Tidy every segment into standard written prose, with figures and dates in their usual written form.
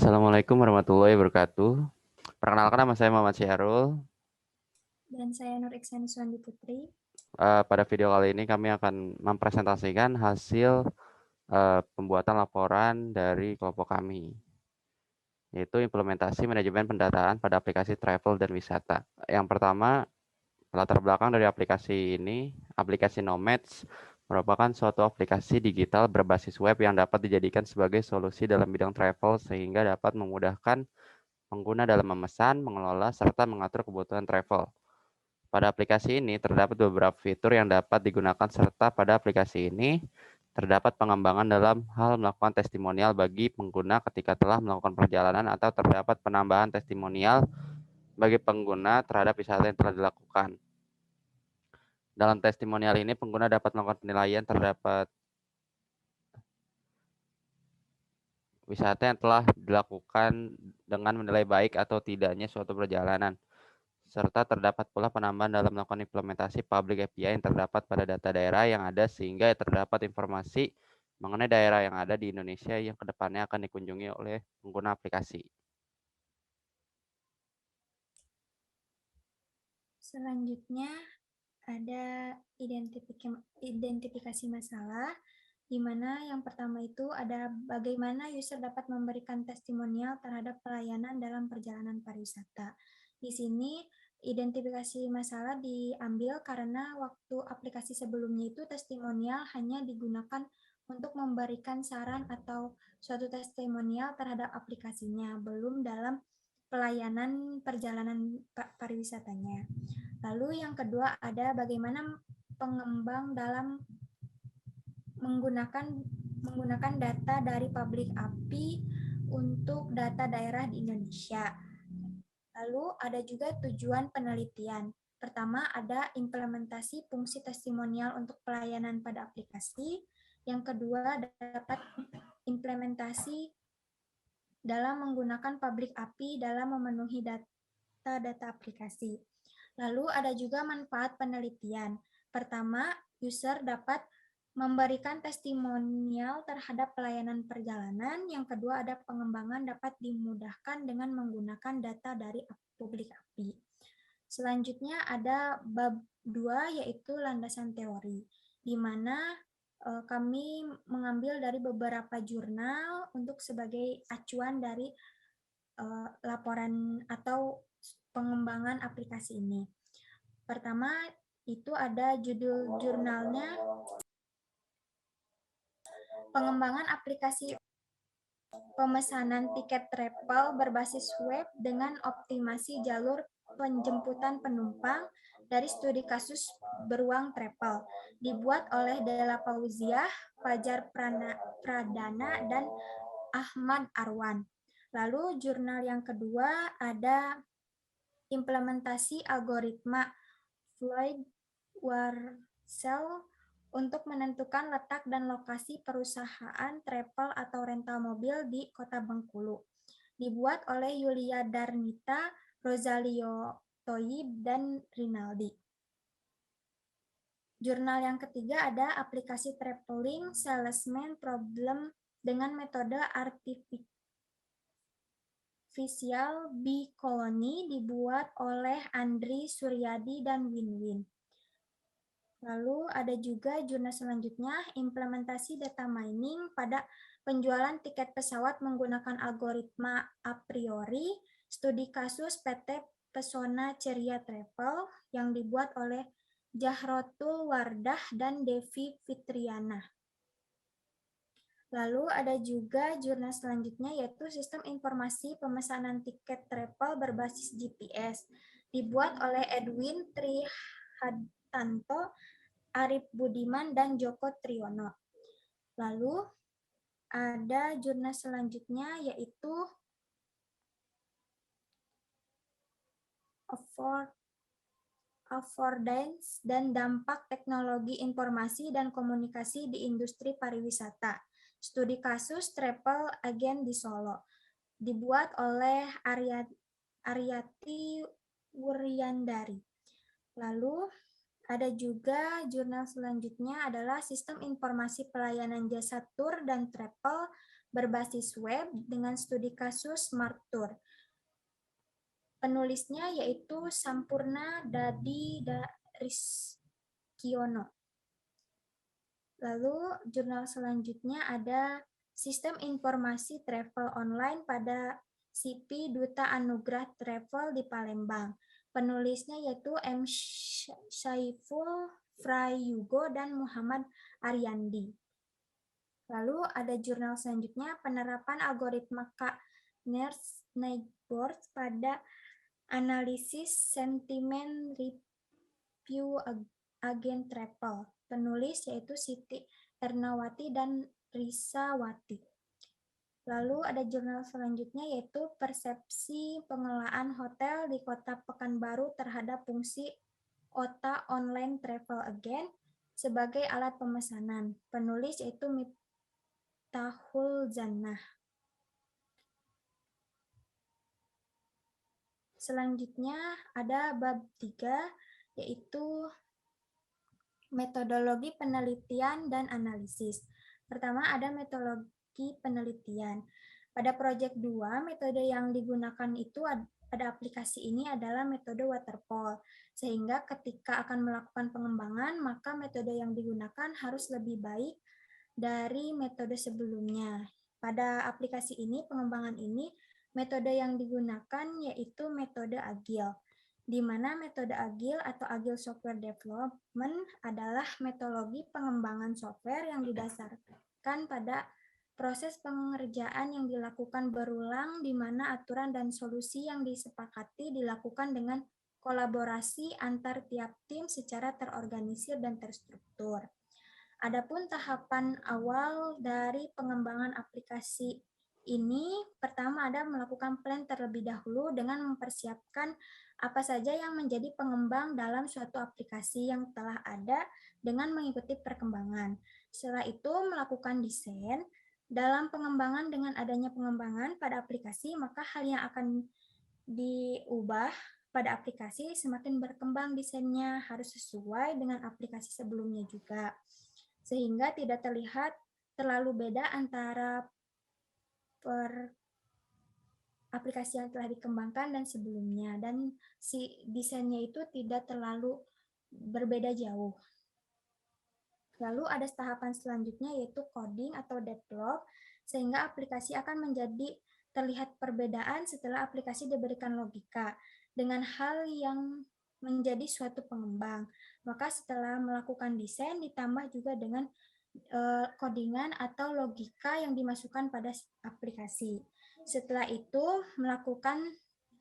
Assalamualaikum warahmatullahi wabarakatuh. Perkenalkan nama saya Muhammad Syahrul. Dan saya Nur Iksani Suwandi Putri. Pada video kali ini kami akan mempresentasikan hasil pembuatan laporan dari kelompok kami, yaitu implementasi manajemen pendataan pada aplikasi travel dan wisata. Yang pertama, latar belakang dari aplikasi ini, aplikasi Nomads merupakan suatu aplikasi digital berbasis web yang dapat dijadikan sebagai solusi dalam bidang travel sehingga dapat memudahkan pengguna dalam memesan, mengelola, serta mengatur kebutuhan travel. Pada aplikasi ini terdapat beberapa fitur yang dapat digunakan serta pada aplikasi ini terdapat pengembangan dalam hal melakukan testimonial bagi pengguna ketika telah melakukan perjalanan atau terdapat penambahan testimonial bagi pengguna terhadap wisata yang telah dilakukan. Dalam testimonial ini pengguna dapat melakukan penilaian terhadap wisata yang telah dilakukan dengan menilai baik atau tidaknya suatu perjalanan. Serta terdapat pula penambahan dalam melakukan implementasi public API yang terdapat pada data daerah yang ada sehingga terdapat informasi mengenai daerah yang ada di Indonesia yang kedepannya akan dikunjungi oleh pengguna aplikasi. Selanjutnya ada identifikasi masalah, di mana yang pertama itu ada bagaimana user dapat memberikan testimonial terhadap pelayanan dalam perjalanan pariwisata. Di sini identifikasi masalah diambil karena waktu aplikasi sebelumnya itu testimonial hanya digunakan untuk memberikan saran atau suatu testimonial terhadap aplikasinya, belum dalam pelayanan perjalanan pariwisatanya. Lalu yang kedua ada bagaimana pengembang dalam menggunakan data dari public API untuk data daerah di Indonesia. Lalu ada juga tujuan penelitian. Pertama ada implementasi fungsi testimonial untuk pelayanan pada aplikasi. Yang kedua dapat implementasi dalam menggunakan public API dalam memenuhi data aplikasi. Lalu ada juga manfaat penelitian. Pertama, user dapat memberikan testimonial terhadap pelayanan perjalanan. Yang kedua, ada pengembangan dapat dimudahkan dengan menggunakan data dari public API. Selanjutnya ada bab 2 yaitu landasan teori, di mana kami mengambil dari beberapa jurnal untuk sebagai acuan dari laporan atau pengembangan aplikasi ini. Pertama, itu ada judul jurnalnya, pengembangan aplikasi pemesanan tiket travel berbasis web dengan optimasi jalur penjemputan penumpang dari studi kasus beruang travel, dibuat oleh Della Fauziah, Fajar Pradana, dan Ahmad Arwan. Lalu jurnal yang kedua ada implementasi algoritma Floyd Warshall untuk menentukan letak dan lokasi perusahaan travel atau rental mobil di Kota Bengkulu. Dibuat oleh Yulia Darnita, Rosalio Toyib, dan Rinaldi. Jurnal yang ketiga ada aplikasi traveling salesman problem dengan metode artificial bee colony dibuat oleh Andri Suryadi dan Winwin. Lalu ada juga jurnal selanjutnya, implementasi data mining pada penjualan tiket pesawat menggunakan algoritma a priori, studi kasus PT Pesona Ceria Travel yang dibuat oleh Jahrotul Wardah dan Devi Fitriana. Lalu ada juga jurnal selanjutnya yaitu sistem informasi pemesanan tiket travel berbasis GPS, dibuat oleh Edwin Trihadanto, Arif Budiman, dan Joko Triyono. Lalu ada jurnal selanjutnya yaitu Affordance dan dampak teknologi informasi dan komunikasi di industri pariwisata. Studi kasus travel agent di Solo. Dibuat oleh Aryati Wuryandari. Lalu ada juga jurnal selanjutnya adalah Sistem Informasi Pelayanan Jasa Tur dan Travel berbasis web dengan studi kasus Smart Tour. Penulisnya yaitu Sampurna Dadi Rizkiono. Lalu jurnal selanjutnya ada Sistem Informasi Travel Online pada SIPI Duta Anugerah Travel di Palembang. Penulisnya yaitu M. Saiful Frayugo dan Muhammad Aryandi. Lalu ada jurnal selanjutnya penerapan algoritma K-Neighbors pada analisis sentimen review agen travel. Penulis yaitu Siti Ernawati dan Risawati. Lalu ada jurnal selanjutnya yaitu persepsi pengelolaan hotel di Kota Pekanbaru terhadap fungsi OTA online travel agent sebagai alat pemesanan. Penulis yaitu Miftahul Jannah. Selanjutnya ada bab 3 yaitu metodologi penelitian dan analisis. Pertama ada metodologi penelitian. Pada proyek 2, metode yang digunakan itu pada aplikasi ini adalah metode waterfall. Sehingga ketika akan melakukan pengembangan, maka metode yang digunakan harus lebih baik dari metode sebelumnya. Pada aplikasi ini, pengembangan ini, metode yang digunakan yaitu metode agile, di mana metode agile atau agile software development adalah metodologi pengembangan software yang didasarkan pada proses pengerjaan yang dilakukan berulang, di mana aturan dan solusi yang disepakati dilakukan dengan kolaborasi antar tiap tim secara terorganisir dan terstruktur. Adapun tahapan awal dari pengembangan aplikasi ini, pertama ada melakukan plan terlebih dahulu dengan mempersiapkan apa saja yang menjadi pengembang dalam suatu aplikasi yang telah ada dengan mengikuti perkembangan. Setelah itu melakukan desain. Dalam pengembangan dengan adanya pengembangan pada aplikasi, maka hal yang akan diubah pada aplikasi semakin berkembang desainnya harus sesuai dengan aplikasi sebelumnya juga. Sehingga tidak terlihat terlalu beda antara aplikasi yang telah dikembangkan dan sebelumnya, dan si desainnya itu tidak terlalu berbeda jauh. Lalu ada tahapan selanjutnya yaitu coding atau develop, sehingga aplikasi akan menjadi terlihat perbedaan setelah aplikasi diberikan logika dengan hal yang menjadi suatu pengembang. Maka setelah melakukan desain ditambah juga dengan codingan atau logika yang dimasukkan pada aplikasi. Setelah itu melakukan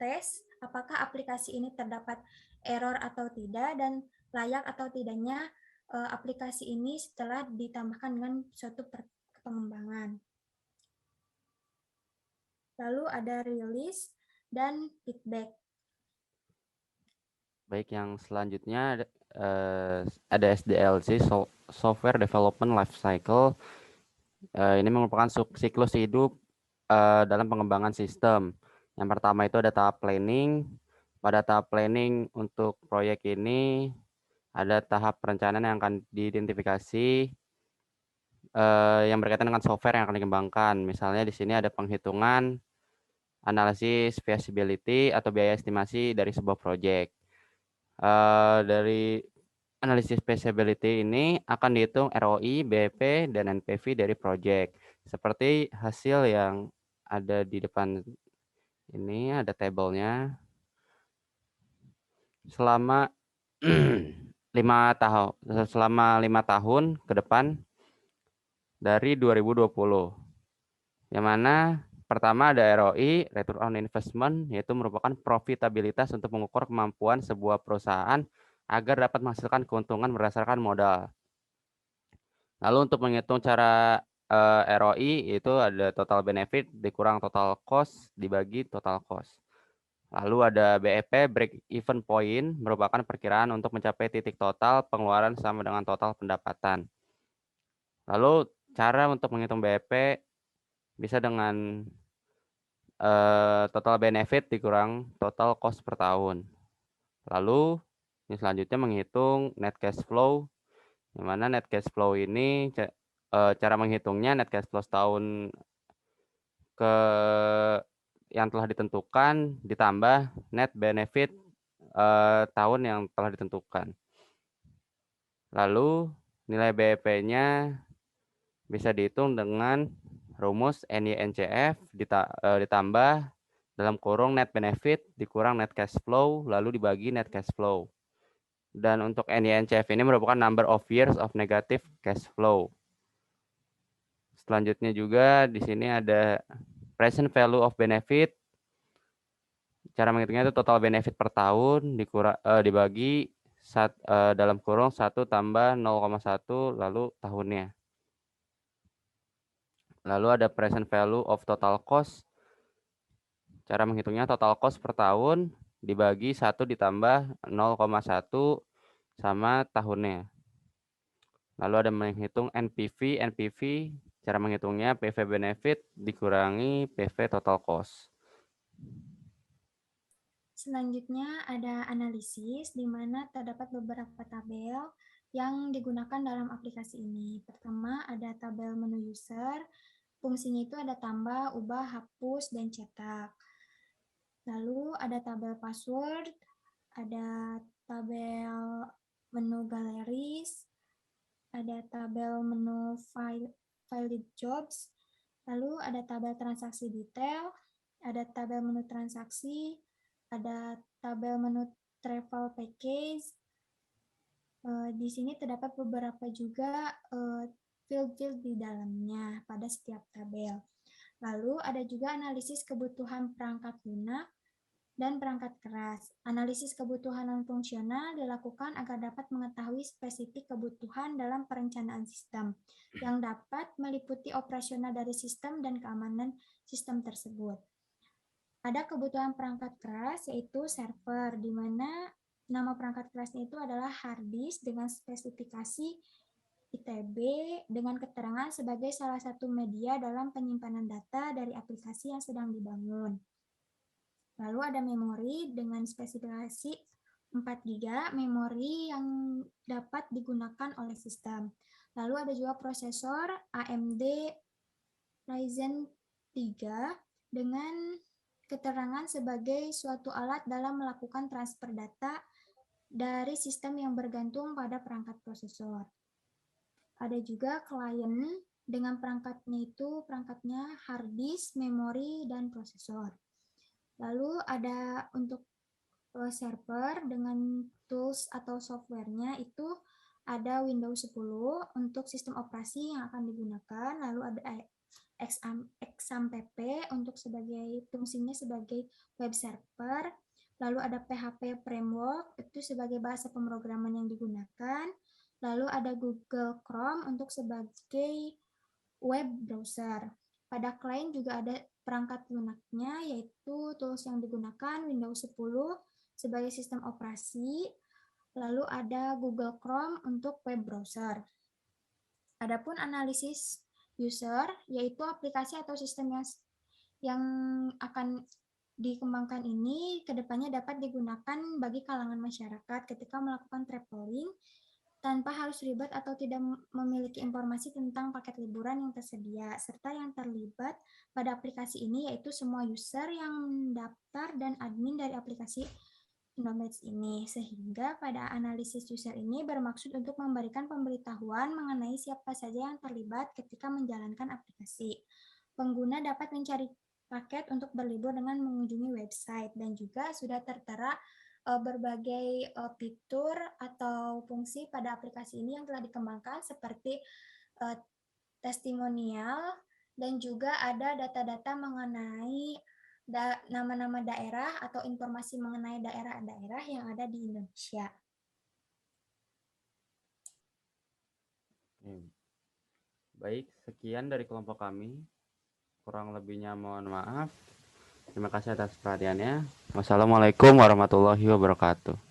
tes apakah aplikasi ini terdapat error atau tidak dan layak atau tidaknya aplikasi ini setelah ditambahkan dengan suatu pengembangan. Lalu ada release dan feedback. Baik, yang selanjutnya ada SDLC, Software Development Life Cycle. Ini merupakan siklus hidup dalam pengembangan sistem. Yang pertama itu ada tahap planning. Pada tahap planning untuk proyek ini ada tahap perencanaan yang akan diidentifikasi yang berkaitan dengan software yang akan dikembangkan. Misalnya di sini ada penghitungan, analisis feasibility atau biaya estimasi dari sebuah proyek. Dari analisis feasibility ini akan dihitung ROI, BEP, dan NPV dari proyek. Seperti hasil yang ada di depan ini, ada tabelnya. Selama 5 tahun ke depan dari 2020. Yang mana pertama ada ROI, Return on Investment, yaitu merupakan profitabilitas untuk mengukur kemampuan sebuah perusahaan agar dapat menghasilkan keuntungan berdasarkan modal. Lalu untuk menghitung cara ROI itu ada total benefit dikurang total cost dibagi total cost. Lalu ada BEP, break even point, merupakan perkiraan untuk mencapai titik total pengeluaran sama dengan total pendapatan. Lalu cara untuk menghitung BEP bisa dengan total benefit dikurang total cost per tahun. Lalu yang selanjutnya menghitung net cash flow, di mana net cash flow ini cara menghitungnya net cash flow setahun ke yang telah ditentukan ditambah net benefit tahun yang telah ditentukan. Lalu nilai BEP-nya bisa dihitung dengan rumus NYNCF ditambah dalam kurung net benefit dikurang net cash flow lalu dibagi net cash flow. Dan untuk NYNCF ini merupakan number of years of negative cash flow. Selanjutnya juga di sini ada present value of benefit. Cara menghitungnya itu total benefit per tahun dibagi dalam kurung 1 tambah 0,1 lalu tahunnya. Lalu ada present value of total cost. Cara menghitungnya total cost per tahun dibagi 1 ditambah 0,1 sama tahunnya. Lalu ada menghitung NPV. NPV cara menghitungnya PV benefit dikurangi PV total cost. Selanjutnya ada analisis, di mana terdapat beberapa tabel yang digunakan dalam aplikasi ini. Pertama, ada tabel menu user. Fungsinya itu ada tambah, ubah, hapus, dan cetak. Lalu ada tabel password, ada tabel menu galleries, ada tabel menu file jobs, lalu ada tabel transaksi detail, ada tabel menu transaksi, ada tabel menu travel package. Di sini terdapat beberapa juga field-field di dalamnya pada setiap tabel. Lalu ada juga analisis kebutuhan perangkat lunak dan perangkat keras. Analisis kebutuhan non-fungsional dilakukan agar dapat mengetahui spesifik kebutuhan dalam perencanaan sistem yang dapat meliputi operasional dari sistem dan keamanan sistem tersebut. Ada kebutuhan perangkat keras, yaitu server, di mana nama perangkat kerasnya itu adalah hard disk dengan spesifikasi ITB dengan keterangan sebagai salah satu media dalam penyimpanan data dari aplikasi yang sedang dibangun. Lalu ada memori dengan spesifikasi 4 GB memori yang dapat digunakan oleh sistem. Lalu ada juga prosesor AMD Ryzen 3 dengan keterangan sebagai suatu alat dalam melakukan transfer data dari sistem yang bergantung pada perangkat prosesor. Ada juga klien dengan perangkatnya hard disk, memori, dan prosesor. Lalu ada untuk server dengan tools atau softwarenya itu ada Windows 10 untuk sistem operasi yang akan digunakan, lalu ada XAMPP untuk fungsinya sebagai web server, lalu ada PHP framework itu sebagai bahasa pemrograman yang digunakan, lalu ada Google Chrome untuk sebagai web browser. Pada klien juga ada perangkat lunaknya, yaitu tools yang digunakan Windows 10 sebagai sistem operasi, lalu ada Google Chrome untuk web browser. Adapun analisis user, yaitu aplikasi atau sistem yang akan dikembangkan ini kedepannya dapat digunakan bagi kalangan masyarakat ketika melakukan traveling tanpa harus ribet atau tidak memiliki informasi tentang paket liburan yang tersedia, serta yang terlibat pada aplikasi ini yaitu semua user yang mendaftar dan admin dari aplikasi Indomates ini, sehingga pada analisis user ini bermaksud untuk memberikan pemberitahuan mengenai siapa saja yang terlibat ketika menjalankan aplikasi. Pengguna dapat mencari paket untuk berlibur dengan mengunjungi website, dan juga sudah tertera berbagai fitur atau fungsi pada aplikasi ini yang telah dikembangkan seperti testimonial, dan juga ada data-data mengenai nama-nama daerah atau informasi mengenai daerah-daerah yang ada di Indonesia. Baik, sekian dari kelompok kami. Kurang lebihnya mohon maaf. Terima kasih atas perhatiannya. Wassalamualaikum warahmatullahi wabarakatuh.